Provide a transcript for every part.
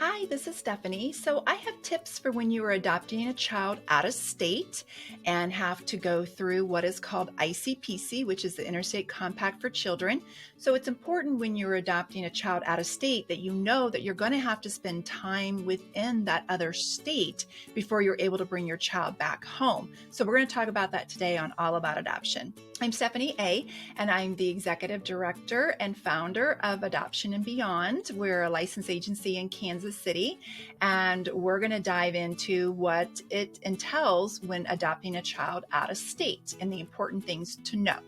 Hi, this is Stephanie. So I have tips for when you are adopting a child out of state and have to go through what is called ICPC, which is the Interstate Compact for Children. So it's important when you're adopting a child out of state that you know that you're going to have to spend time within that other state before you're able to bring your child back home. So we're going to talk about that today on All About Adoption. I'm Stephanie A., and I'm the Executive Director and founder of Adoption and Beyond. We're a licensed agency in Kansas City, and we're going to dive into what it entails when adopting a child out of state and the important things to know.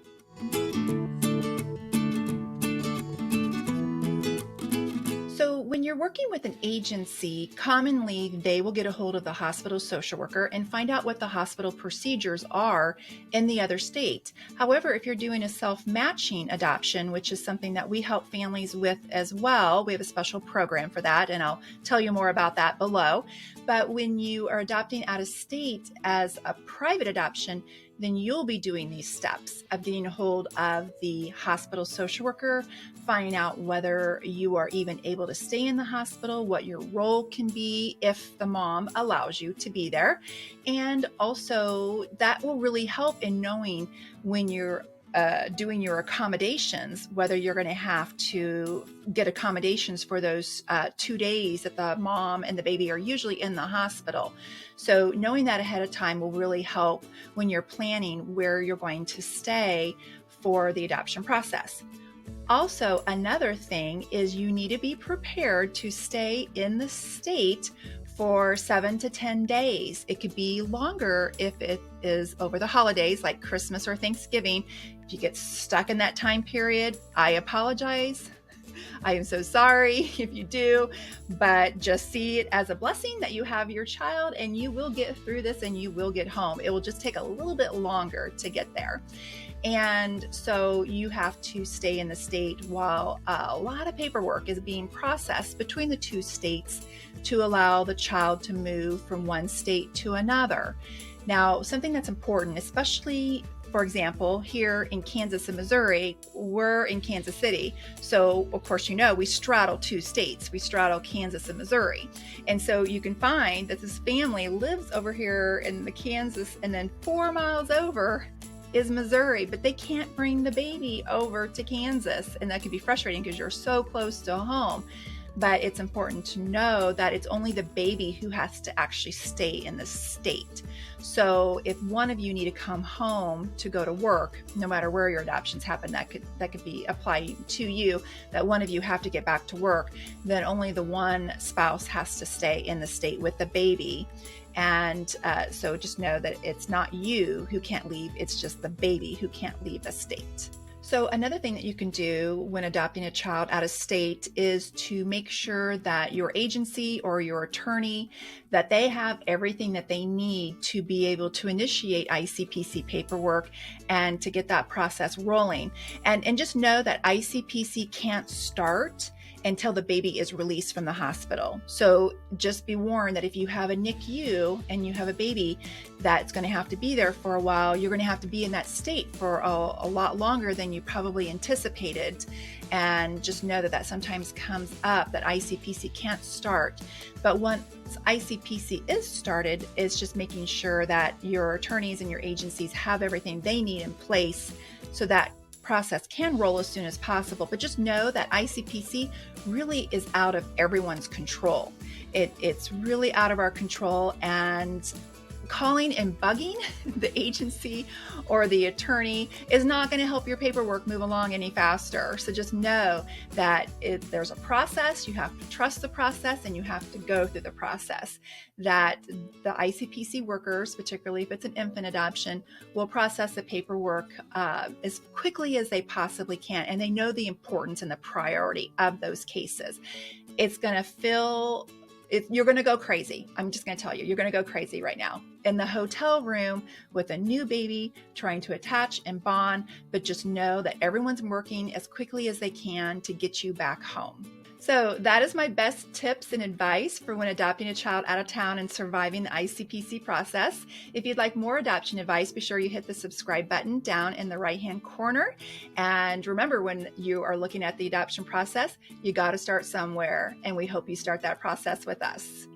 So when you're working with an agency, commonly they will get a hold of the hospital social worker and find out what the hospital procedures are in the other state. However, if you're doing a self-matching adoption, which is something that we help families with as well, we have a special program for that, and I'll tell you more about that below. But when you are adopting out of state as a private adoption, then you'll be doing these steps of getting a hold of the hospital social worker, finding out whether you are even able to stay in the hospital, what your role can be if the mom allows you to be there. And also that will really help in knowing when you're doing your accommodations, whether you're going to have to get accommodations for those 2 days that the mom and the baby are usually in the hospital. So knowing that ahead of time will really help when you're planning where you're going to stay for the adoption process. Also, another thing is you need to be prepared to stay in the state for 7 to 10 days. It could be longer if it is over the holidays like Christmas or Thanksgiving. If you get stuck in that time period, I apologize. I am so sorry if you do, but just see it as a blessing that you have your child and you will get through this and you will get home. It will just take a little bit longer to get there. And so you have to stay in the state while a lot of paperwork is being processed between the two states to allow the child to move from one state to another. Now, something that's important, especially for example, here in Kansas and Missouri, we're in Kansas City. So, of course, you know, we straddle two states. We straddle Kansas and Missouri. And so you can find that this family lives over here in the Kansas, and then 4 miles over is Missouri, but they can't bring the baby over to Kansas. And that could be frustrating because you're so close to home. But it's important to know that it's only the baby who has to actually stay in the state. So if one of you need to come home to go to work, no matter where your adoptions happen, that could be applied to you, that one of you have to get back to work, then only the one spouse has to stay in the state with the baby. And so just know that it's not you who can't leave, it's just the baby who can't leave the state. So another thing that you can do when adopting a child out of state is to make sure that your agency or your attorney, that they have everything that they need to be able to initiate ICPC paperwork and to get that process rolling. And just know that ICPC can't start until the baby is released from the hospital. So just be warned that if you have a NICU and you have a baby that's going to have to be there for a while, you're going to have to be in that state for a lot longer than you probably anticipated. And just know that that sometimes comes up, that ICPC can't start. But once ICPC is started, it's just making sure that your attorneys and your agencies have everything they need in place so that process can roll as soon as possible. But just know that ICPC really is out of everyone's control. It's really out of our control, and calling and bugging the agency or the attorney is not going to help your paperwork move along any faster. So just know that there's a process, you have to trust the process, and you have to go through the process. That the ICPC workers, particularly if it's an infant adoption, will process the paperwork as quickly as they possibly can. And they know the importance and the priority of those cases. It's going to feel you're going to go crazy. I'm just going to tell you, you're going to go crazy right now in the hotel room with a new baby trying to attach and bond, but just know that everyone's working as quickly as they can to get you back home. So that is my best tips and advice for when adopting a child out of town and surviving the ICPC process. If you'd like more adoption advice, be sure you hit the subscribe button down in the right-hand corner. And remember, when you are looking at the adoption process, you got to start somewhere. And we hope you start that process with us.